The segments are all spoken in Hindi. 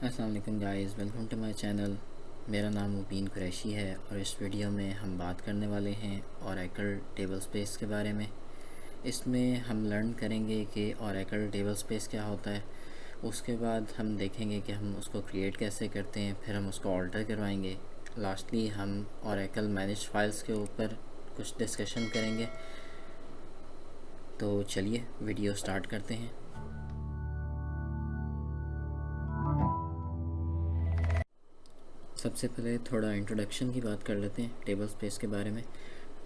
अस्सलाम वालेकुम guys, welcome to my channel. मेरा नाम मुबीन कुरैशी है और इस वीडियो में हम बात करने वाले हैं ओरेकल टेबल स्पेस के बारे में। इसमें हम लर्न करेंगे कि ओरेकल टेबल स्पेस क्या होता है। उसके बाद हम देखेंगे कि हम उसको क्रिएट कैसे करते हैं, फिर हम उसको ऑल्टर करवाएंगे। लास्टली हम ओरेकल मैनेज फाइल्स के ऊपर कुछ डिस्कशन करेंगे। तो चलिए वीडियो स्टार्ट करते हैं। सबसे पहले थोड़ा इंट्रोडक्शन की बात कर लेते हैं टेबल स्पेस के बारे में।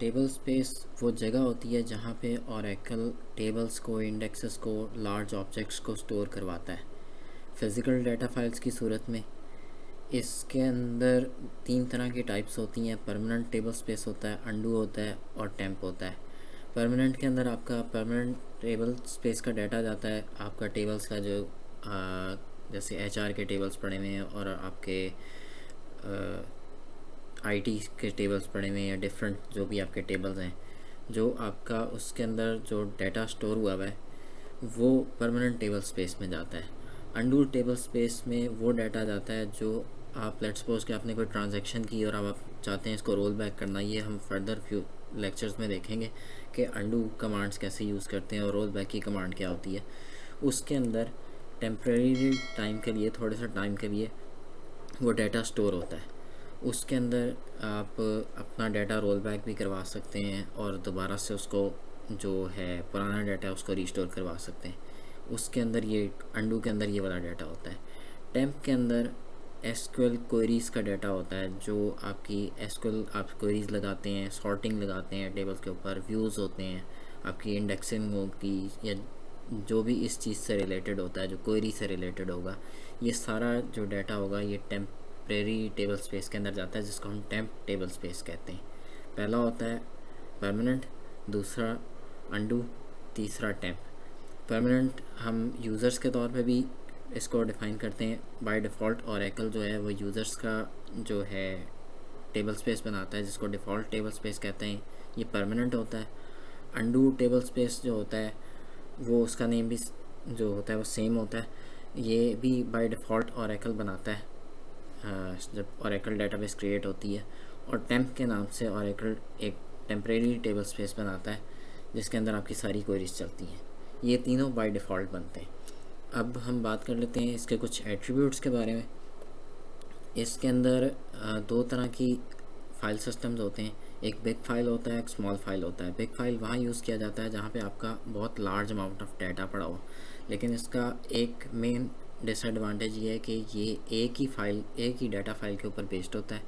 टेबल स्पेस वो जगह होती है जहाँ पे ओरेकल टेबल्स को, इंडेक्सेस को, लार्ज ऑब्जेक्ट्स को स्टोर करवाता है फिज़िकल डाटा फाइल्स की सूरत में। इसके अंदर तीन तरह की टाइप्स होती हैं। परमानेंट टेबल स्पेस होता है, अंडू होता है और टेम्प होता है। परमानेंट के अंदर आपका परमानेंट टेबल स्पेस का डाटा जाता है, आपका टेबल्स का जो जैसे एचआर के टेबल्स पड़े हुए हैं और आपके आईटी के टेबल्स पड़े हुए हैं या डिफरेंट जो भी आपके टेबल्स हैं, जो आपका उसके अंदर जो डाटा स्टोर हुआ है वो परमानेंट टेबल स्पेस में जाता है। अनडू टेबल स्पेस में वो डाटा जाता है जो आप लेट्स सपोज कि आपने कोई ट्रांजैक्शन की और अब आप चाहते हैं इसको रोल बैक करना। ये हम फर्दर फ्यू लेक्चर्स में देखेंगे कि अनडू कमांड्स कैसे यूज़ करते हैं और रोल बैक की कमांड क्या होती है। उसके अंदर टेम्प्रेरी टाइम के लिए, थोड़े से टाइम के लिए वो डाटा स्टोर होता है। उसके अंदर आप अपना डाटा रोल बैक भी करवा सकते हैं और दोबारा से उसको जो है पुराना डाटा उसको रिस्टोर करवा सकते हैं। उसके अंदर ये अंडू के अंदर ये वाला डाटा होता है। टेम्प के अंदर एसक्यूएल क्वेरीज़ का डाटा होता है, जो आपकी एसक्यूएल आप क्वेरीज़ लगाते हैं, सॉर्टिंग लगाते हैं टेबल्स के ऊपर, व्यूज़ होते हैं, आपकी इंडेक्सिंग होगी या जो भी इस चीज़ से रिलेटेड होता है, जो क्वेरी से रिलेटेड होगा, ये सारा जो डाटा होगा ये टेम्परेरी टेबल स्पेस के अंदर जाता है, जिसको हम टेम्प टेबल स्पेस कहते हैं। पहला होता है परमानेंट, दूसरा अंडू, तीसरा टेम्प। परमानेंट हम यूज़र्स के तौर पे भी इसको डिफ़ाइन करते हैं। बाय डिफ़ॉल्ट ओरेकल जो है वो यूज़र्स का जो है टेबल स्पेस बनाता है, जिसको डिफ़ॉल्ट टेबल स्पेस कहते हैं। ये परमानेंट होता है। अंडू टेबल स्पेस जो होता है वो उसका नेम भी जो होता है वो सेम होता है। ये भी बाय डिफ़ॉल्ट ओरेकल बनाता है जब ओरेकल डेटाबेस क्रिएट होती है। और टेम्प के नाम से ओरेकल एक टेम्परेरी टेबल स्पेस बनाता है जिसके अंदर आपकी सारी क्वेरीज चलती हैं। ये तीनों बाय डिफ़ॉल्ट बनते हैं। अब हम बात कर लेते हैं इसके कुछ एट्रीब्यूट्स के बारे में। इसके अंदर दो तरह की फ़ाइल सिस्टम्स होते हैं। एक बिग फ़ाइल होता है, एक स्मॉल फ़ाइल होता है। बिग फ़ाइल वहाँ यूज़ किया जाता है जहाँ पे आपका बहुत लार्ज अमाउंट ऑफ डाटा पड़ा हो, लेकिन इसका एक मेन डिसएडवांटेज ये है कि ये एक ही फ़ाइल, एक ही डाटा फ़ाइल के ऊपर बेस्ड होता है।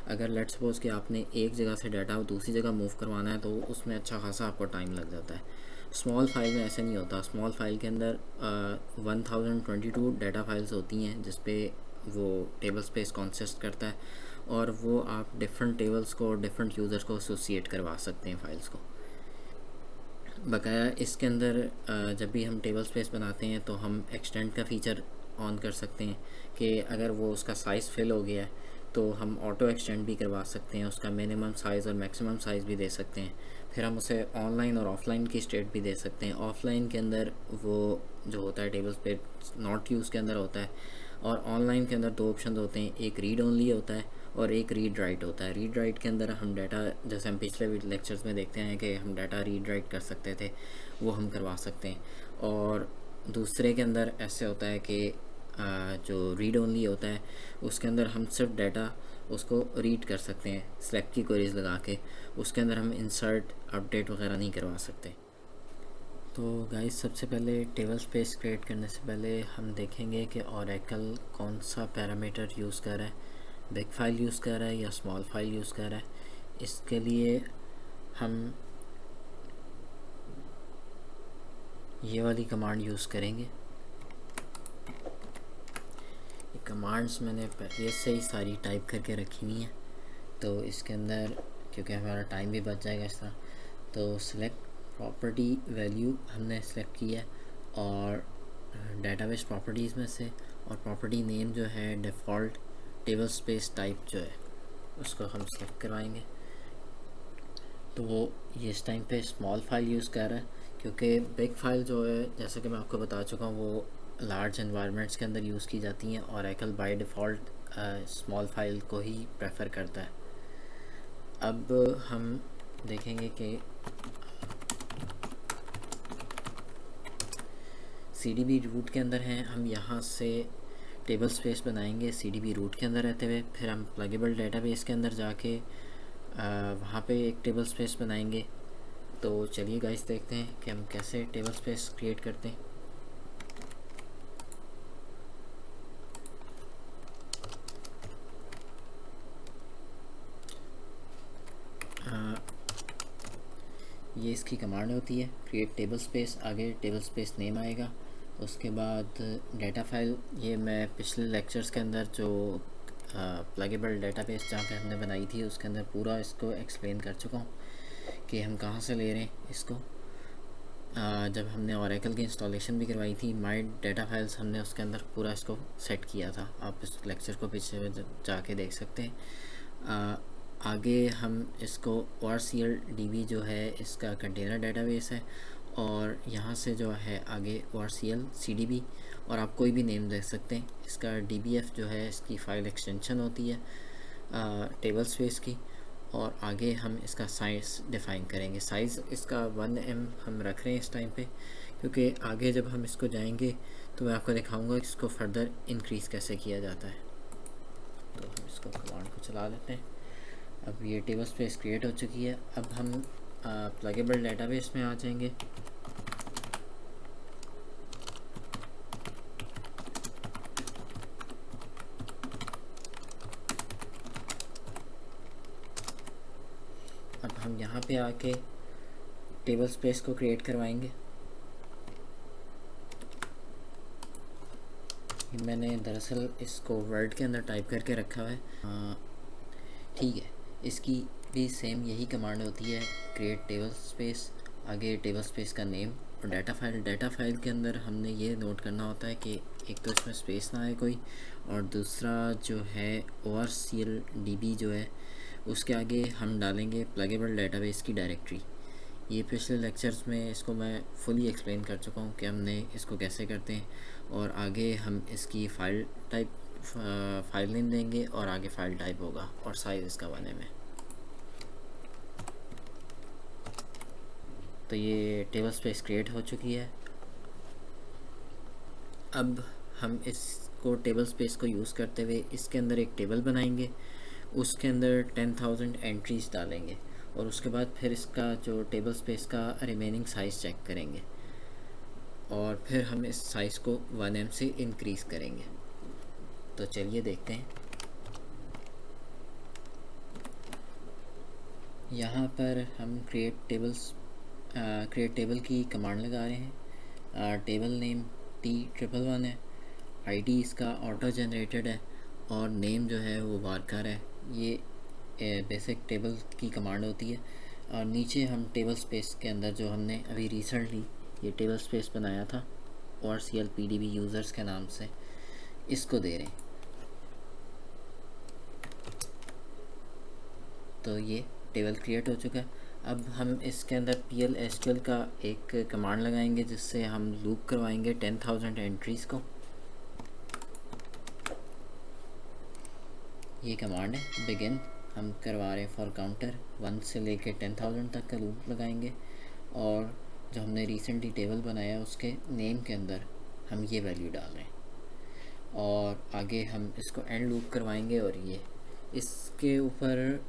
अगर लेट्स सपोज़ कि आपने एक जगह से डाटा दूसरी जगह मूव करवाना है तो उसमें अच्छा खासा आपको टाइम लग जाता है। स्मॉल फाइल में ऐसा नहीं होता। स्मॉल फाइल के अंदर 1022 डाटा फाइल्स होती हैं जिस पे वो टेबल स्पेस कॉन्सिस्ट करता है, और वो आप डिफरेंट टेबल्स को, डिफरेंट यूज़र्स को एसोसिएट करवा सकते हैं फाइल्स को। बकाया इसके अंदर जब भी हम टेबल स्पेस बनाते हैं तो हम एक्सटेंड का फ़ीचर ऑन कर सकते हैं कि अगर वो उसका साइज़ फिल हो गया है तो हम ऑटो एक्सटेंड भी करवा सकते हैं, उसका मिनिमम साइज़ और मैक्सिमम साइज़ भी दे सकते हैं। फिर हम उसे ऑनलाइन और ऑफ़लाइन की स्टेट भी दे सकते हैं। ऑफ़लाइन के अंदर वो जो होता है टेबल स्पेस नॉट यूज़ के अंदर होता है, और ऑनलाइन के अंदर दो ऑप्शन होते हैं, एक रीड ओनली होता है और एक रीड राइट होता है। रीड राइट के अंदर हम डाटा, जैसे हम पिछले लेक्चर्स में देखते हैं कि हम डाटा रीड राइट कर सकते थे, वो हम करवा सकते हैं। और दूसरे के अंदर ऐसे होता है कि जो रीड ओनली होता है उसके अंदर हम सिर्फ डाटा उसको रीड कर सकते हैं सेलेक्ट की क्वेरीज लगा के। उसके अंदर हम इंसर्ट, अपडेट वगैरह नहीं करवा सकते। तो गाइस, सबसे पहले टेबल स्पेस क्रिएट करने से पहले हम देखेंगे कि ओरेकल कौन सा पैरामीटर यूज़ कर रहा है, बिग फाइल यूज़ कर रहा है या स्मॉल फाइल यूज़ कर रहा है। इसके लिए हम ये वाली कमांड यूज़ करेंगे। ये कमांड्स मैंने पहले से ही सारी टाइप करके रखी हुई हैं, तो इसके अंदर क्योंकि हमारा टाइम भी बच जाएगा इस तरह, तो सिलेक्ट प्रॉपर्टी वैल्यू हमने सेलेक्ट किया है और डेटाबेस प्रॉपर्टीज़ में से, और प्रॉपर्टी नेम जो है डिफ़ॉल्ट टेबल स्पेस टाइप जो है उसको हम सेलेक्ट करवाएंगे। तो वो ये इस टाइम पे स्मॉल फाइल यूज़ कर रहा है क्योंकि बिग फाइल जो है, जैसे कि मैं आपको बता चुका हूँ, वो लार्ज एनवायरनमेंट्स के अंदर यूज़ की जाती हैं। Oracle by default small file को ही प्रेफर करता है। अब हम देखेंगे कि CDB रूट के अंदर हैं, हम यहाँ से टेबल स्पेस बनाएंगे CDB रूट के अंदर रहते हुए। फिर हम प्लगेबल डेटाबेस के अंदर जाके वहाँ पे एक टेबल स्पेस बनाएंगे। तो चलिए गाइस देखते हैं कि हम कैसे टेबल स्पेस क्रिएट करते हैं। ये इसकी कमांड होती है क्रिएट टेबल स्पेस, आगे टेबल स्पेस नेम आएगा, उसके बाद डेटा फाइल। ये मैं पिछले लेक्चर्स के अंदर जो प्लगेबल डेटाबेस जहाँ पे हमने बनाई थी उसके अंदर पूरा इसको एक्सप्लेन कर चुका हूँ कि हम कहाँ से ले रहे हैं इसको। जब हमने ओरेकल की इंस्टॉलेशन भी करवाई थी माई डेटा फाइल्स, हमने उसके अंदर पूरा इसको सेट किया था। आप इस लेक्चर को पीछे जाके देख सकते हैं। आगे हम इसको ORCL-DB जो है इसका कंटेनर डेटाबेस है, और यहाँ से जो है आगे ORCL-CDB, और आप कोई भी नेम दे सकते हैं। इसका DBF जो है इसकी फ़ाइल एक्सटेंशन होती है टेबल स्पेस की। और आगे हम इसका साइज़ डिफ़ाइन करेंगे। साइज़ इसका 1M हम रख रहे हैं इस टाइम पे, क्योंकि आगे जब हम इसको जाएंगे तो मैं आपको दिखाऊंगा कि इसको फर्दर इंक्रीज़ कैसे किया जाता है। तो हम इसको कमांड को चला लेते हैं। अब ये टेबल स्पेस क्रिएट हो चुकी है। अब हम प्लगेबल डेटाबेस में आ जाएंगे। अब हम यहाँ पे आके टेबल स्पेस को क्रिएट करवाएंगे। मैंने दरअसल इसको वर्ड के अंदर टाइप करके रखा है। ठीक है, इसकी भी सेम यही कमांड होती है क्रिएट टेबल स्पेस, आगे टेबल स्पेस का नेम और डेटा फाइल। डेटा फाइल के अंदर हमने ये नोट करना होता है कि एक तो इसमें स्पेस ना आए कोई, और दूसरा जो है ORCL-DB जो है उसके आगे हम डालेंगे प्लगेबल डेटाबेस की डायरेक्टरी। ये पिछले लेक्चर्स में इसको मैं फुली एक्सप्लेन कर चुका हूँ कि हमने इसको कैसे करते हैं। और आगे हम इसकी फ़ाइल टाइप फाइल नेम देंगे, और आगे फाइल टाइप होगा, और साइज़ इसका 1M है। तो ये टेबल स्पेस क्रिएट हो चुकी है। अब हम इसको टेबल स्पेस को यूज़ करते हुए इसके अंदर एक टेबल बनाएंगे, उसके अंदर 10,000 एंट्रीज़ डालेंगे, और उसके बाद फिर इसका जो टेबल स्पेस का रिमेनिंग साइज़ चेक करेंगे, और फिर हम इस साइज़ को 1M से इंक्रीज़ करेंगे। तो चलिए देखते हैं। यहाँ पर हम क्रिएट टेबल की कमांड लगा रहे हैं। टेबल नेम T111 है, ID इसका ऑटो जनरेटेड है, और नेम जो है वो वारकर है। ये बेसिक टेबल की कमांड होती है। और नीचे हम टेबल स्पेस के अंदर जो हमने अभी रिसेंटली ये टेबल स्पेस बनाया था ORCL-PDB यूज़र्स के नाम से, इसको दे रहे हैं। तो ये टेबल क्रिएट हो चुका है। अब हम इसके अंदर PL-SQL का एक कमांड लगाएंगे जिससे हम लूप करवाएंगे 10,000 एंट्रीज़ को। ये कमांड है बिगिन, हम करवा रहे हैं फॉर काउंटर 1 से लेके 10,000 तक का लूप लगाएंगे, और जो हमने रिसेंटली टेबल बनाया उसके नेम के अंदर हम ये वैल्यू डाल रहे हैं, और आगे हम इसको एंड लूप करवाएंगे। और ये इसके ऊपर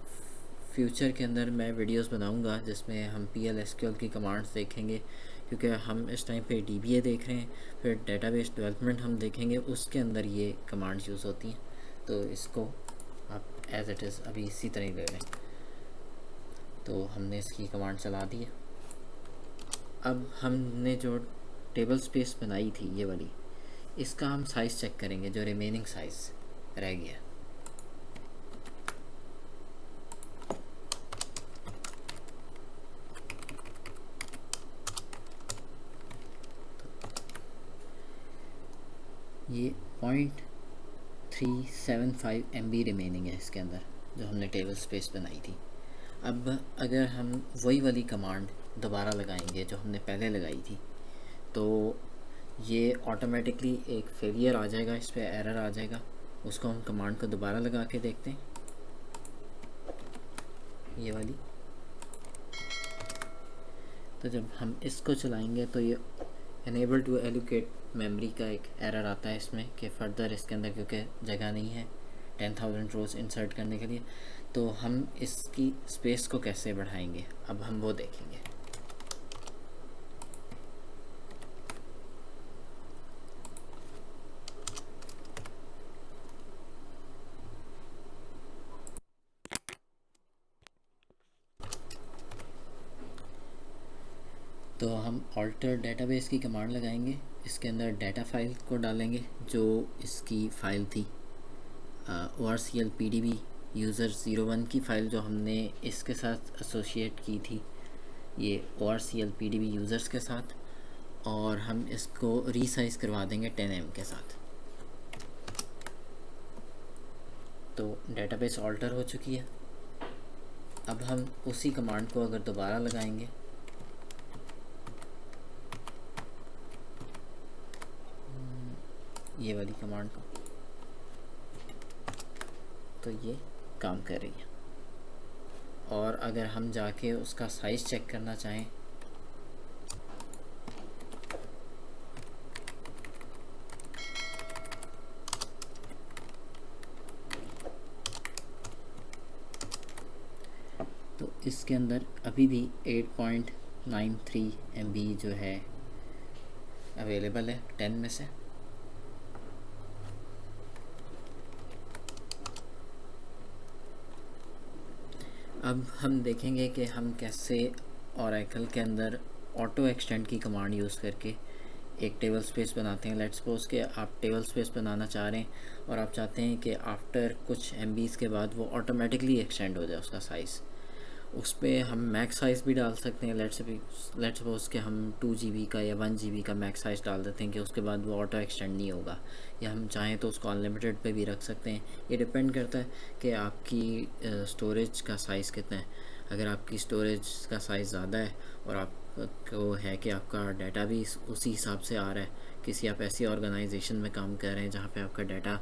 फ्यूचर के अंदर मैं वीडियोस बनाऊंगा जिसमें हम PL-SQL की कमांड्स देखेंगे, क्योंकि हम इस टाइम पे DBA देख रहे हैं, फिर डेटाबेस डेवलपमेंट हम देखेंगे, उसके अंदर ये कमांड्स यूज़ होती हैं। तो इसको आप एज इट इज़ अभी इसी तरह ले लें। तो हमने इसकी कमांड चला दी है। अब हमने जो टेबल स्पेस बनाई थी ये वाली, इसका हम साइज़ चेक करेंगे, जो रिमेनिंग साइज़ रह गया। ये 0.375 MB रिमेनिंग है इसके अंदर जो हमने टेबल स्पेस बनाई थी। अब अगर हम वही वाली कमांड दोबारा लगाएंगे जो हमने पहले लगाई थी, तो ये ऑटोमेटिकली एक फेलियर आ जाएगा, इस पर एरर आ जाएगा। उसको हम कमांड को दोबारा लगा के देखते हैं, ये वाली। तो जब हम इसको चलाएंगे तो ये एनेबल टू एलोकेट मेमोरी का एक एरर आता है इसमें कि फ़र्दर इसके अंदर क्योंकि जगह नहीं है 10,000 रोज़ इंसर्ट करने के लिए। तो हम इसकी स्पेस को कैसे बढ़ाएंगे, अब हम वो देखेंगे। तो हम ऑल्टर डेटाबेस की कमांड लगाएंगे, इसके अंदर डाटा फाइल को डालेंगे जो इसकी फ़ाइल थी ORCL PDB यूज़र 01 की फ़ाइल जो हमने इसके साथ एसोसिएट की थी, ये ORCL PDB यूज़र्स के साथ। और हम इसको रीसाइज़ करवा देंगे 10 M के साथ। तो डेटाबेस ऑल्टर हो चुकी है। अब हम उसी कमांड को अगर दोबारा लगाएंगे, ये वाली कमांड को, तो ये काम कर रही है। और अगर हम जाके उसका साइज़ चेक करना चाहें, तो इसके अंदर अभी भी 8.93 MB जो है अवेलेबल है 10 में से। अब हम देखेंगे कि हम कैसे ओरेकल के अंदर ऑटो एक्सटेंड की कमांड यूज़ करके एक टेबल स्पेस बनाते हैं। लेट्स सपोज कि आप टेबल स्पेस बनाना चाह रहे हैं और आप चाहते हैं कि आफ्टर कुछ MBs के बाद वो ऑटोमेटिकली एक्सटेंड हो जाए उसका साइज़। उस पर हम मैक्स साइज़ भी डाल सकते हैं। लेट्स सपोज कि हम 2 GB का या 1 GB का मैक्स साइज़ डाल देते हैं कि उसके बाद वो ऑटो एक्सटेंड नहीं होगा, या हम चाहें तो उसको अनलिमिटेड पे भी रख सकते हैं। ये डिपेंड करता है कि आपकी स्टोरेज का साइज़ कितना है। अगर आपकी स्टोरेज का साइज़ ज़्यादा है और आपको है कि आपका डाटा भी उसी हिसाब से आ रहा है, किसी आप ऐसी ऑर्गेनाइजेशन में काम कर रहे हैं जहाँ पे आपका डाटा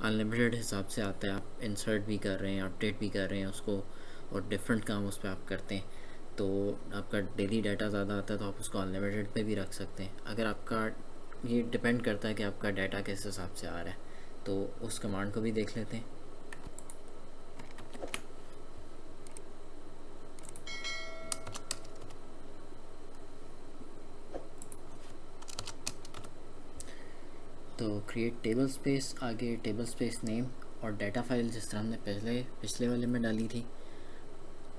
अनलिमिटेड हिसाब से आता है, आप इंसर्ट भी कर रहे हैं, अपडेट भी कर रहे हैं उसको, और डिफरेंट काम उस पर आप करते हैं, तो आपका डेली डाटा ज़्यादा आता है तो आप उसको अनलिमिटेड पे भी रख सकते हैं। अगर आपका, ये डिपेंड करता है कि आपका डाटा किस हिसाब से आ रहा है। तो उस कमांड को भी देख लेते हैं। तो क्रिएट टेबल स्पेस, आगे टेबल स्पेस नेम और डाटा फाइल जिस तरह हमने पिछले वाले में डाली थी,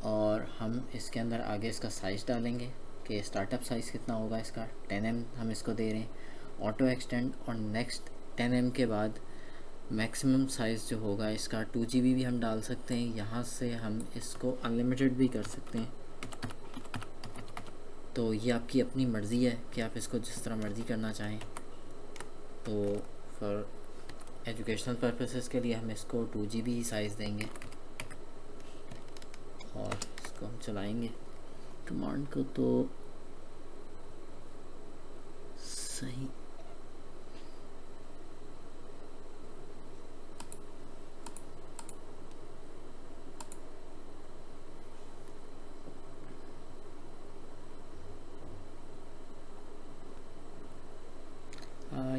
और हम इसके अंदर आगे इसका साइज़ डालेंगे कि स्टार्टअप साइज़ कितना होगा इसका। 10 M हम इसको दे रहे हैं। ऑटो एक्सटेंड और नेक्स्ट 10 M के बाद मैक्सिमम साइज़ जो होगा इसका 2 GB भी हम डाल सकते हैं। यहाँ से हम इसको अनलिमिटेड भी कर सकते हैं। तो ये आपकी अपनी मर्ज़ी है कि आप इसको जिस तरह मर्ज़ी करना चाहें। तो फॉर एजुकेशनल पर्पसेस के लिए हम इसको 2 GB ही साइज़ देंगे और इसको हम चलाएंगे कमांड को। तो सही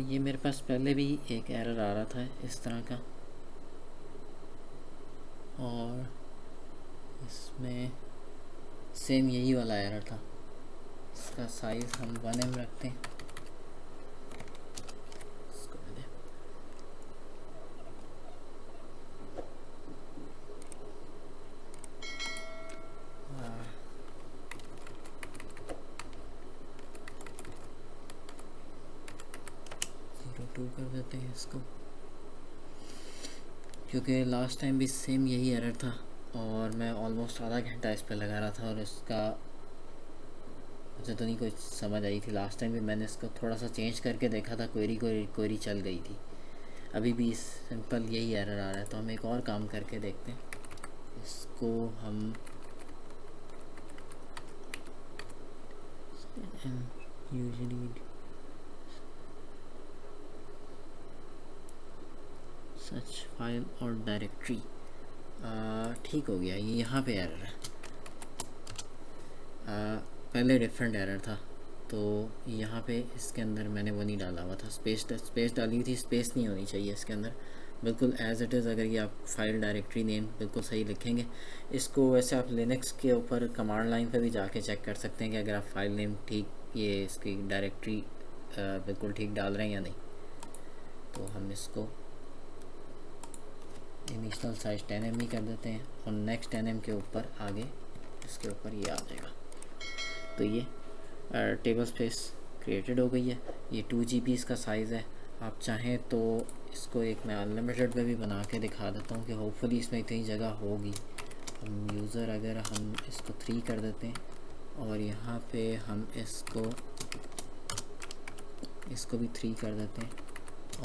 ये मेरे पास पहले भी एक एरर आ रहा था इस तरह का, और इसमें सेम यही वाला एरर था। इसका साइज़ हम 1 M रखते हैं। इसको दे 02 कर देते हैं इसको, क्योंकि लास्ट टाइम भी सेम यही एरर था और मैं ऑलमोस्ट आधा घंटा इस पर लगा रहा था और इसका मुझे तो नहीं कोई समझ आई थी। लास्ट टाइम भी मैंने इसको थोड़ा सा चेंज करके देखा था, क्वेरी चल गई थी। अभी भी सिंपल यही एरर आ रहा है। तो हम एक और काम करके देखते हैं। इसको हम यूजली सच फाइल और डायरेक्टरी, ठीक हो गया। ये यहाँ पे एरर है, पहले डिफरेंट एरर था, तो यहाँ पे इसके अंदर मैंने वो नहीं डाला हुआ था, स्पेस डाली हुई थी, स्पेस नहीं होनी चाहिए इसके अंदर, बिल्कुल एज़ इट इज़। अगर ये आप फाइल डायरेक्टरी नेम बिल्कुल सही लिखेंगे, इसको वैसे आप लिनक्स के ऊपर कमांड लाइन पे भी जाके चेक कर सकते हैं कि अगर आप फाइल नेम ठीक, ये इसकी डायरेक्टरी बिल्कुल ठीक डाल रहे हैं या नहीं। तो हम इसको इनिशियल साइज 10 MB कर देते हैं और नेक्स्ट 10 MB के ऊपर आगे इसके ऊपर ये आ जाएगा। तो ये टेबल स्पेस क्रिएटेड हो गई है। ये 2 GB इसका साइज़ है। आप चाहें तो इसको एक मैं अनलिमिटेड पे भी बना के दिखा देता हूँ कि होपफुली इसमें इतनी जगह होगी। हम यूज़र अगर हम इसको 3 कर देते हैं और यहाँ पे हम इसको भी 3 कर देते हैं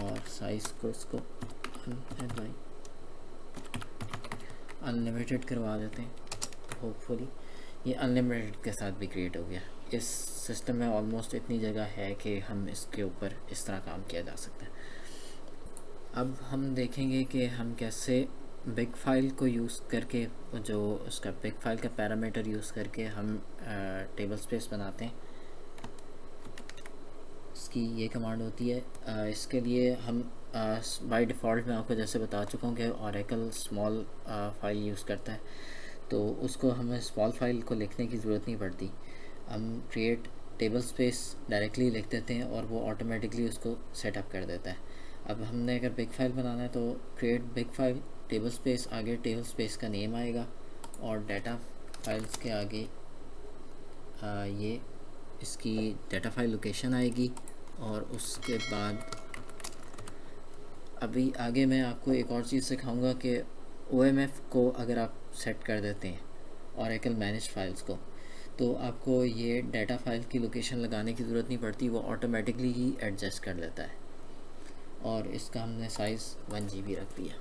और साइज़ को इसको अनलिमिटेड करवा देते हैं, तो होपफुली ये अनलिमिटेड के साथ भी क्रिएट हो गया। इस सिस्टम में ऑलमोस्ट इतनी जगह है कि हम इसके ऊपर इस तरह काम किया जा सकता है। अब हम देखेंगे कि हम कैसे बिग फाइल को यूज़ करके, जो उसका बिग फाइल का पैरामीटर यूज़ करके हम टेबल स्पेस बनाते हैं। इसकी ये कमांड होती है। इसके लिए हम बाय डिफ़ॉल्ट मैं आपको जैसे बता चुका हूँ कि ओरेकल स्मॉल फाइल यूज़ करता है, तो उसको हमें स्मॉल फाइल को लिखने की ज़रूरत नहीं पड़ती। हम क्रिएट टेबल स्पेस डायरेक्टली लिख देते हैं और वो ऑटोमेटिकली उसको सेटअप कर देता है। अब हमने अगर बिग फाइल बनाना है तो create big file table space, आगे टेबल स्पेस का नेम आएगा और डाटा फाइल्स के आगे ये इसकी डाटा फाइल लोकेशन आएगी। और उसके बाद अभी आगे मैं आपको एक और चीज़ सिखाऊंगा कि OMF को अगर आप सेट कर देते हैं ओरेकल मैनेज फाइल्स को, तो आपको ये डाटा फाइल की लोकेशन लगाने की ज़रूरत नहीं पड़ती, वो ऑटोमेटिकली ही एडजस्ट कर लेता है। और इसका हमने साइज़ 1 GB रख दिया।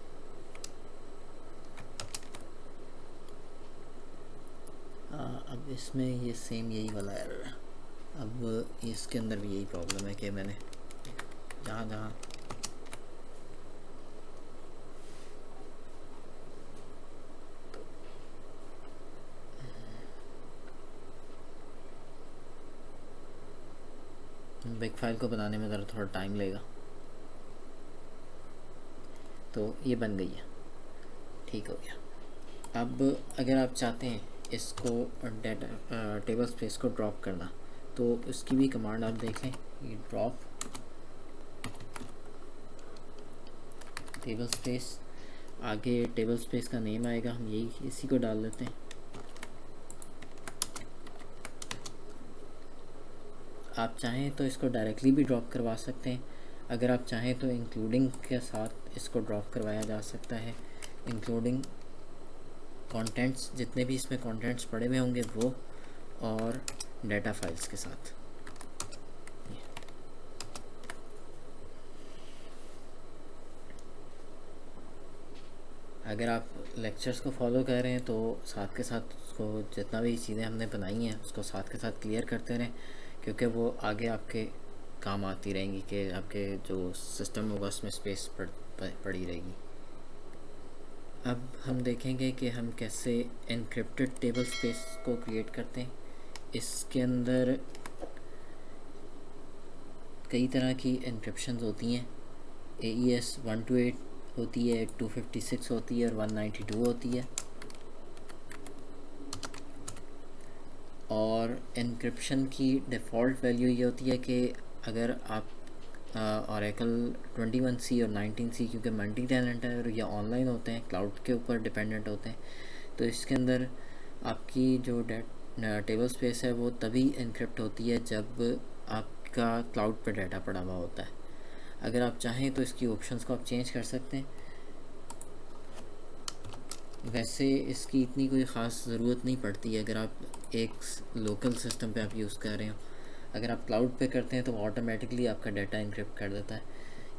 अब इसमें ये सेम यही वाला एरर है। अब इसके अंदर भी यही प्रॉब्लम है कि मैंने जहाँ बिग फाइल को बनाने में ज़रा थोड़ा टाइम लेगा। तो ये बन गई है, ठीक हो गया। अब अगर आप चाहते हैं इसको डाटा टेबल स्पेस को ड्रॉप करना, तो उसकी भी कमांड आप देख लें, ये ड्रॉप टेबल स्पेस, आगे टेबल स्पेस का नेम आएगा, हम यही इसी को डाल देते हैं। आप चाहें तो इसको डायरेक्टली भी ड्रॉप करवा सकते हैं, अगर आप चाहें तो इंक्लूडिंग के साथ इसको ड्रॉप करवाया जा सकता है। इंक्लूडिंग कंटेंट्स, जितने भी इसमें कंटेंट्स पड़े हुए होंगे वो, और डाटा फाइल्स के साथ। अगर आप लेक्चर्स को फॉलो कर रहे हैं तो साथ के साथ उसको जितना भी चीज़ें हमने बनाई हैं उसको साथ के साथ क्लियर करते रहें, क्योंकि वो आगे आपके काम आती रहेंगी कि आपके जो सिस्टम होगा उसमें स्पेस पड़ी रहेगी। अब हम देखेंगे कि हम कैसे एनक्रिप्टेड टेबल स्पेस को क्रिएट करते हैं। इसके अंदर कई तरह की एनक्रिप्शंस होती हैं। AES 128 होती है, 256 होती है और 192 होती है। और एनक्रिप्शन की डिफ़ॉल्ट वैल्यू ये होती है कि अगर आप ओरेकल 21C और 19C, क्योंकि मल्टी टेनेंट है और ये ऑनलाइन होते हैं, क्लाउड के ऊपर डिपेंडेंट होते हैं, तो इसके अंदर आपकी जो टेबल स्पेस है वो तभी एनक्रिप्ट होती है जब आपका क्लाउड पर डाटा पड़ा हुआ होता है। अगर आप चाहें तो इसकी ऑप्शंस को आप चेंज कर सकते हैं। वैसे इसकी इतनी कोई ख़ास ज़रूरत नहीं पड़ती है अगर आप एक लोकल सिस्टम पे आप यूज़ कर रहे हो। अगर आप क्लाउड पे करते हैं तो ऑटोमेटिकली आपका डाटा इनक्रिप्ट कर देता है।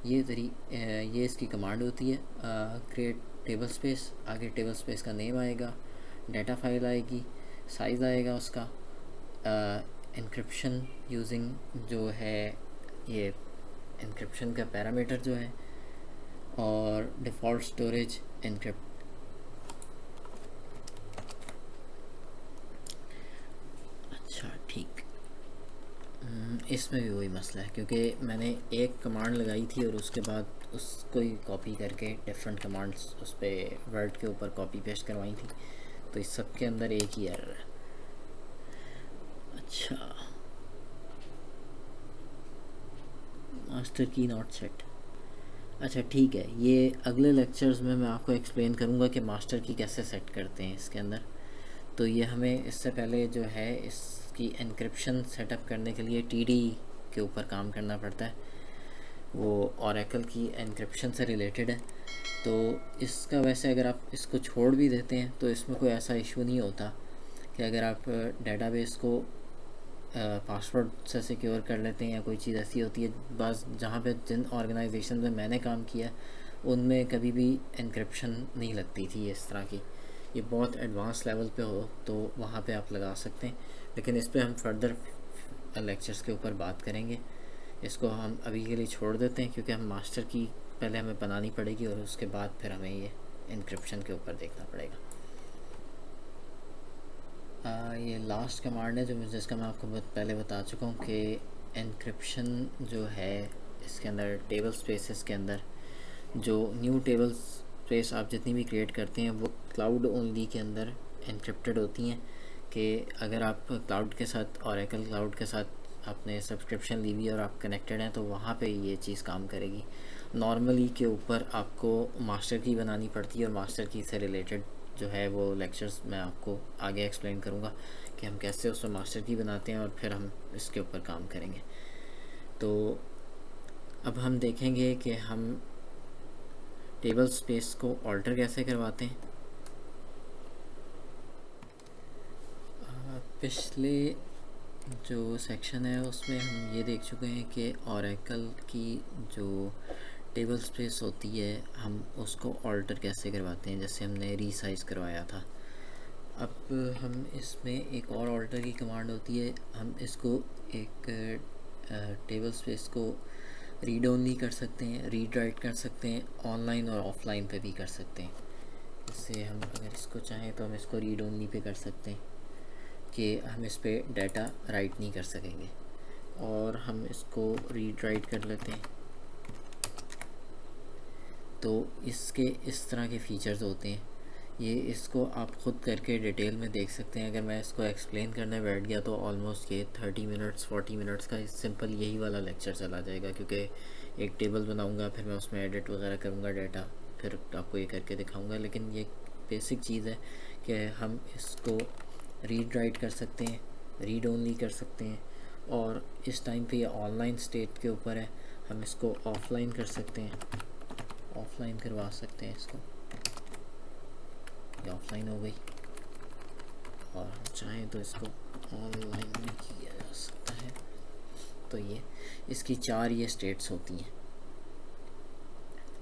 ये इसकी कमांड होती है, क्रिएट टेबल स्पेस, आगे टेबल स्पेस का नेम आएगा, डाटा फाइल आएगी, साइज़ आएगा उसका, इनक्रिप्शन यूजिंग जो है ये इनक्रिप्शन का पैरामीटर जो है, और डिफ़ॉल्ट स्टोरेज एनक्रिप्ट। अच्छा ठीक। इसमें भी वही मसला है क्योंकि मैंने एक कमांड लगाई थी और उसके बाद उसको ही कॉपी करके डिफरेंट कमांड्स उस पर वर्ड के ऊपर कॉपी पेस्ट करवाई थी, तो इस सब के अंदर एक ही एरर है। अच्छा, मास्टर की नॉट सेट। अच्छा ठीक है, ये अगले लेक्चर्स में मैं आपको एक्सप्लेन करूँगा कि मास्टर की कैसे सेट करते हैं इसके अंदर। तो ये हमें इससे पहले जो है इसकी एन्क्रिप्शन सेटअप करने के लिए टीडी के ऊपर काम करना पड़ता है, वो ओरेकल की एन्क्रिप्शन से रिलेटेड है। तो इसका वैसे अगर आप इसको छोड़ भी देते हैं तो इसमें कोई ऐसा इशू नहीं होता कि अगर आप डेटाबेस को पासवर्ड से सिक्योर कर लेते हैं या कोई चीज़ ऐसी होती है। बस जहाँ पे जिन ऑर्गेनाइजेशन में मैंने काम किया उनमें कभी भी एन्क्रिप्शन नहीं लगती थी इस तरह की। ये बहुत एडवांस लेवल पे हो तो वहाँ पे आप लगा सकते हैं, लेकिन इस पे हम फर्दर लेक्चर्स के ऊपर बात करेंगे। इसको हम अभी के लिए छोड़ देते हैं क्योंकि हम मास्टर की पहले हमें बनानी पड़ेगी और उसके बाद फिर हमें ये एन्क्रिप्शन के ऊपर देखना पड़ेगा। ये लास्ट कमांड है जिसका मैं आपको पहले बता चुका हूँ कि एन्क्रिप्शन जो है इसके अंदर टेबल स्पेसेस के अंदर जो न्यू टेबल स्पेस आप जितनी भी क्रिएट करते हैं वो क्लाउड ओनली के अंदर एन्क्रिप्टेड होती हैं। कि अगर आप क्लाउड के साथ ओरेकल क्लाउड के साथ आपने सब्सक्रिप्शन ली हुई और आप कनेक्टेड हैं तो वहाँ पे ये चीज़ काम करेगी। नॉर्मली के ऊपर आपको मास्टर की बनानी पड़ती है और मास्टर की से रिलेटेड जो है वो लेक्चर्स मैं आपको आगे एक्सप्लेन करूँगा कि हम कैसे उसमें मास्टर की बनाते हैं और फिर हम इसके ऊपर काम करेंगे। तो अब हम देखेंगे कि हम टेबल स्पेस को ऑल्टर कैसे करवाते हैं। पिछले जो सेक्शन है उसमें हम ये देख चुके हैं कि ओरेकल की जो टेबल स्पेस होती है हम उसको ऑल्टर कैसे करवाते हैं, जैसे हमने रीसाइज करवाया था। अब हम इसमें एक और ऑल्टर की कमांड होती है, हम इसको एक टेबल स्पेस को रीड ओनली कर सकते हैं, रीड राइट कर सकते हैं, ऑनलाइन और ऑफलाइन पे भी कर सकते हैं। जैसे हम अगर इसको चाहें तो हम इसको रीड ओनली पे कर सकते हैं कि हम इस पर डाटा राइट नहीं कर सकेंगे, और हम इसको रीड राइट कर लेते हैं। तो इसके इस तरह के फ़ीचर्स होते हैं। ये इसको आप ख़ुद करके डिटेल में देख सकते हैं। अगर मैं इसको एक्सप्लेन करने बैठ गया तो ऑलमोस्ट ये 30 मिनट्स 40 मिनट्स का सिंपल यही वाला लेक्चर चला जाएगा, क्योंकि एक टेबल बनाऊंगा, फिर मैं उसमें एडिट वगैरह करूंगा डाटा, फिर आपको ये करके दिखाऊंगा। लेकिन ये बेसिक चीज़ है कि हम इसको रीड राइट कर सकते हैं, रीड ओनली कर सकते हैं, और इस टाइम पे ये ऑनलाइन स्टेट के ऊपर है, हम इसको ऑफलाइन कर सकते हैं, ऑफलाइन करवा सकते हैं इसको। ये ऑफलाइन हो गई, और हम चाहें तो इसको ऑनलाइन भी किया जा सकता है। तो ये इसकी 4 ये स्टेट्स होती हैं।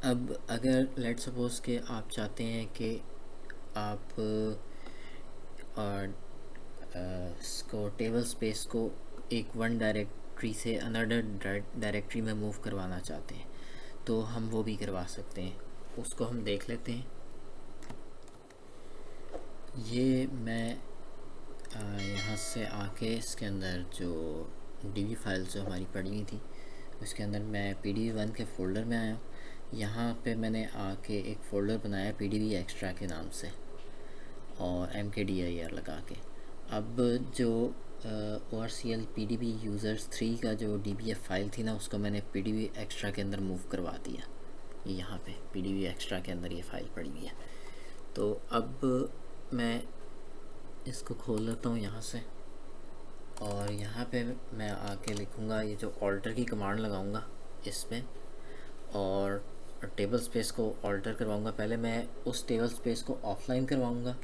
अब अगर लेट सपोज के आप चाहते हैं कि आप इसको टेबल स्पेस को एक वन डायरेक्टरी से अनदर डायरेक्टरी में मूव करवाना चाहते हैं, तो हम वो भी करवा सकते हैं। उसको हम देख लेते हैं। ये मैं यहाँ से आके इसके अंदर जो डीबी फाइल्स जो हमारी पड़ी हुई थी उसके अंदर मैं pdb1 के फ़ोल्डर में आया हूँ। यहाँ पे मैंने आके एक फ़ोल्डर बनाया pdb एक्स्ट्रा के नाम से और mkdir लगा के। अब जो orcl pdb यूज़र्स 3 का जो dbf फाइल थी ना, उसको मैंने pdb एक्स्ट्रा के अंदर मूव करवा दिया। ये यहाँ पे pdb एक्स्ट्रा के अंदर ये फ़ाइल पड़ी हुई है। तो अब मैं इसको खोल लेता हूँ यहाँ से, और यहाँ पे मैं आके लिखूँगा ये जो ऑल्टर की कमांड लगाऊँगा इसमें, और टेबल स्पेस को ऑल्टर करवाऊँगा। पहले मैं उस टेबल स्पेस को ऑफलाइन करवाऊँगा,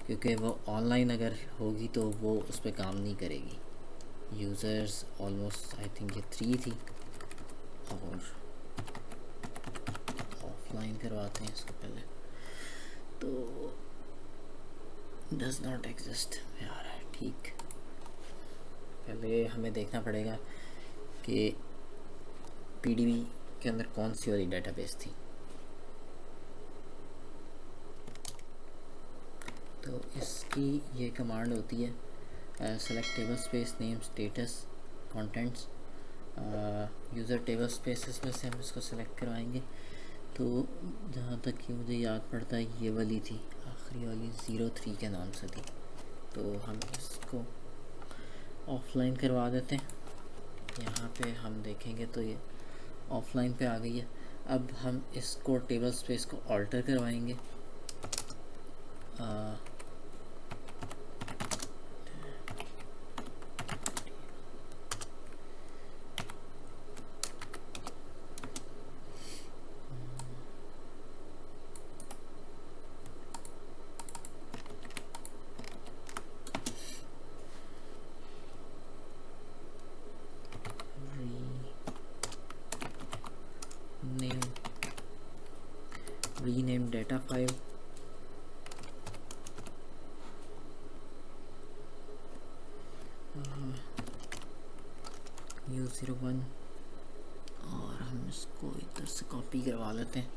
क्योंकि वो ऑनलाइन अगर होगी तो वो उस पर काम नहीं करेगी। यूज़र्स ऑलमोस्ट आई थिंक ये 3 थी, और ऑफलाइन करवाते हैं इसको पहले। तो डज नॉट एग्जिस्ट यार, ठीक। पहले हमें देखना पड़ेगा कि pdb के अंदर कौन सी वाली डेटाबेस थी। तो इसकी ये कमांड होती है select table space name status contents user table spaces में से हम इसको सेलेक्ट करवाएंगे। तो जहाँ तक कि मुझे याद पड़ता है ये वाली थी, आखिरी वाली 03 के नाम से थी। तो हम इसको ऑफलाइन करवा देते हैं। यहाँ पे हम देखेंगे तो ये ऑफलाइन पे आ गई है। अब हम इसको टेबल स्पेस को ऑल्टर करवाएंगे। rename data file U01 और हम इसको इधर से कॉपी करवा लेते हैं।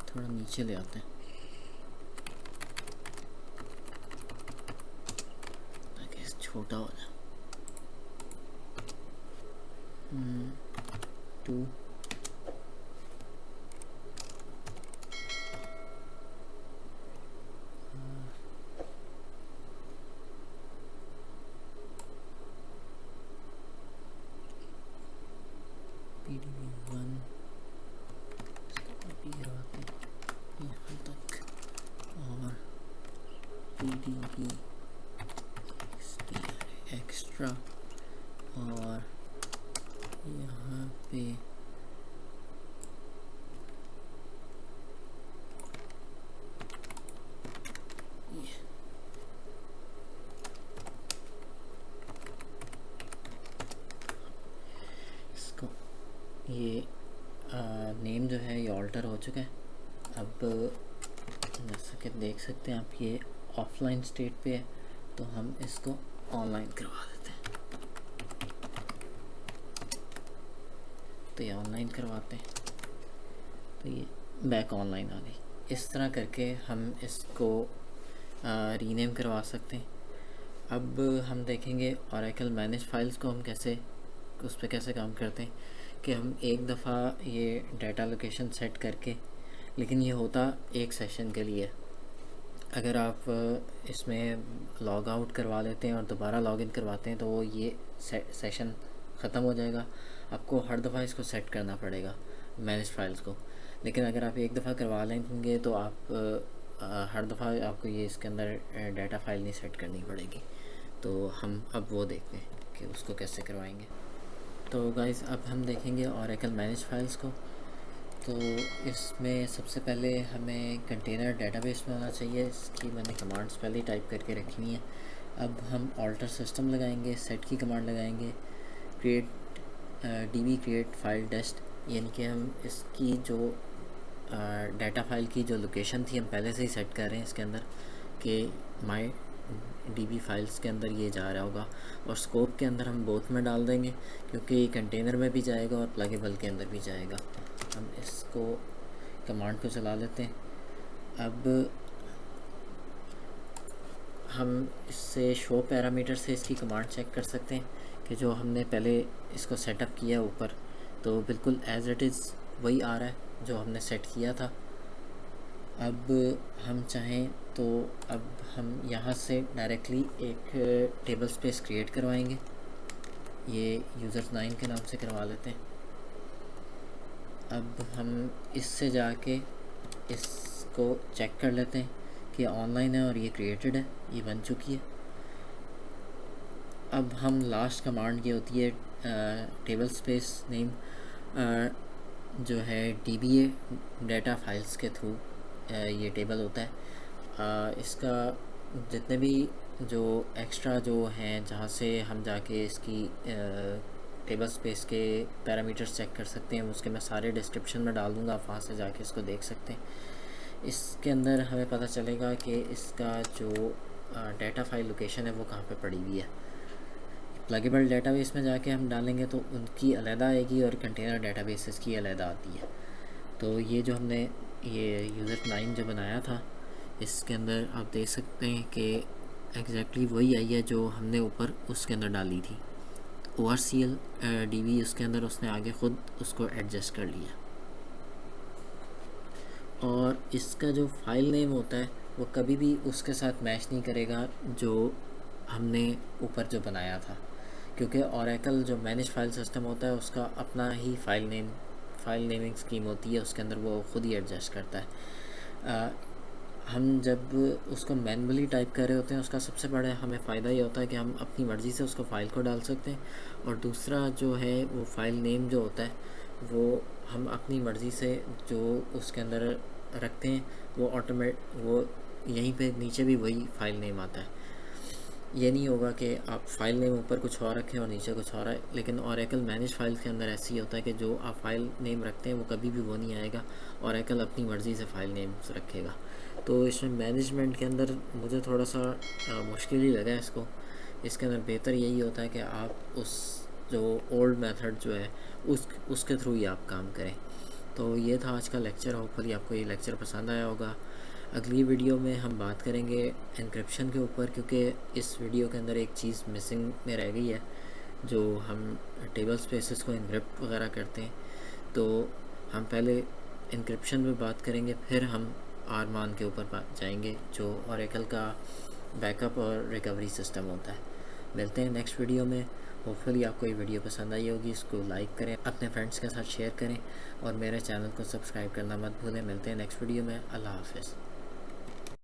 थोड़ा नीचे ले आते हैं ताकि छोटा हो जाए। 2 PDB1 कॉपी करवाते हैं यहाँ तक और PDB एक्स्ट्रा और यहाँ पे इसको ये नेम जो है ये ऑल्टर हो चुका है। अब जैसा कि देख सकते हैं आप ये ऑफलाइन स्टेट पे है, तो हम इसको ऑनलाइन करवा देते हैं। तो ये ऑनलाइन करवाते हैं तो ये बैक ऑनलाइन आ गई। इस तरह करके हम इसको रीनेम करवा सकते हैं। अब हम देखेंगे ओरेकल मैनेज फाइल्स को हम कैसे उस पर कैसे काम करते हैं कि हम एक दफ़ा ये डाटा लोकेशन सेट करके, लेकिन ये होता एक सेशन के लिए। अगर आप इसमें लॉग आउट करवा लेते हैं और दोबारा लॉग इन करवाते हैं तो वो ये सेशन ख़त्म हो जाएगा। आपको हर दफ़ा इसको सेट करना पड़ेगा मैनेज फाइल्स को। लेकिन अगर आप एक दफ़ा करवा लेंगे तो आप हर दफ़ा आपको ये इसके अंदर डाटा फाइल नहीं सेट करनी पड़ेगी। तो हम अब वो देखते हैं कि उसको कैसे करवाएंगे। तो गाइस अब हम देखेंगे ओरेकल मैनेज फाइल्स को। तो इसमें सबसे पहले हमें कंटेनर डेटाबेस में होना चाहिए। इसकी मैंने कमांड्स पहले ही टाइप करके रखी हुई हैं। अब हम ऑल्टर सिस्टम लगाएंगे, सेट की कमांड लगाएंगे, क्रिएट db create फाइल डेस्ट, यानी कि हम इसकी जो डाटा फाइल की जो लोकेशन थी हम पहले से ही सेट कर रहे हैं इसके अंदर कि माई db फाइल्स के अंदर ये जा रहा होगा। और स्कोप के अंदर हम बोथ में डाल देंगे क्योंकि कंटेनर में भी जाएगा और प्लगेबल के अंदर भी जाएगा। हम इसको कमांड को चला लेते हैं। अब हम इससे शो पैरामीटर से इसकी कमांड चेक कर सकते हैं कि जो हमने पहले इसको सेटअप किया ऊपर तो बिल्कुल एज इट इज़ वही आ रहा है जो हमने सेट किया था। अब हम चाहें तो अब हम यहाँ से डायरेक्टली एक टेबल स्पेस क्रिएट करवाएंगे। ये यूज़र 9 के नाम से करवा लेते हैं। अब हम इससे जाके इसको चेक कर लेते हैं कि ऑनलाइन है और ये क्रिएटेड है, ये बन चुकी है। अब हम लास्ट कमांड ये होती है टेबल स्पेस नेम जो है DBA डाटा फाइल्स के थ्रू ये टेबल होता है। इसका जितने भी जो एक्स्ट्रा जो हैं जहाँ से हम जाके इसकी टेबल स्पेस के पैरामीटर्स चेक कर सकते हैं, उसके मैं सारे डिस्क्रिप्शन में डाल दूँगा, आप वहाँ से जाके इसको देख सकते हैं। इसके अंदर हमें पता चलेगा कि इसका जो डाटा फाइल लोकेशन है वो कहाँ पे पड़ी हुई है। प्लगेबल डेटाबेस में जाके हम डालेंगे तो उनकी अलहदा आएगी और कंटेनर डेटाबेसेस की अलहदा आती है। तो ये जो हमने ये यूज़र 9 जो बनाया था, इसके अंदर आप देख सकते हैं कि एग्जैक्टली वही आई है जो हमने ऊपर उसके अंदर डाली थी। ORCL DB उसके अंदर उसने आगे ख़ुद उसको एडजस्ट कर लिया। और इसका जो फाइल नेम होता है वो कभी भी उसके साथ मैच नहीं करेगा जो हमने ऊपर जो बनाया था, क्योंकि ओरेकल जो मैनेज फाइल सिस्टम होता है उसका अपना ही फाइल नेमिंग स्कीम होती है, उसके अंदर वो ख़ुद ही एडजस्ट करता है। हम जब उसको मैनुअली टाइप कर रहे होते हैं उसका सबसे बड़ा हमें फ़ायदा ये होता है कि हम अपनी मर्ज़ी से उसको फ़ाइल को डाल सकते हैं, और दूसरा जो है वो फ़ाइल नेम जो होता है वो हम अपनी मर्ज़ी से जो उसके अंदर रखते हैं वो यहीं पे नीचे भी वही फ़ाइल नेम आता है। ये नहीं होगा कि आप फ़ाइल नेम ऊपर कुछ और रखें और नीचे कुछ और है, लेकिन ओरेकल मैनेज फाइल के अंदर ऐसे ही होता है कि जो आप फ़ाइल नेम रखते हैं वो कभी भी वो नहीं आएगा, ओरेकल अपनी मर्ज़ी से फ़ाइल नेम्स रखेगा। तो इसमें मैनेजमेंट के अंदर मुझे थोड़ा सा मुश्किल ही लगा इसको। इसके अंदर बेहतर यही होता है कि आप उस जो ओल्ड मेथड जो है उसके थ्रू ही आप काम करें। तो ये था आज का लेक्चर, होपफुली आपको ये लेक्चर पसंद आया होगा। अगली वीडियो में हम बात करेंगे एन्क्रिप्शन के ऊपर, क्योंकि इस वीडियो के अंदर एक चीज़ मिसिंग में रह गई है, जो हम टेबल स्पेसेस को एन्क्रिप्ट वगैरह करते हैं। तो हम पहले एन्क्रिप्शन पे बात करेंगे, फिर हम आरमान के ऊपर जाएंगे जो ओरेकल का बैकअप और रिकवरी सिस्टम होता है। मिलते हैं नेक्स्ट वीडियो में। होपफुली आपको ये वीडियो पसंद आई होगी। इसको लाइक करें, अपने फ्रेंड्स के साथ शेयर करें और मेरे चैनल को सब्सक्राइब करना मत भूलें। मिलते हैं नेक्स्ट वीडियो में। अल्लाह हाफ़िज़।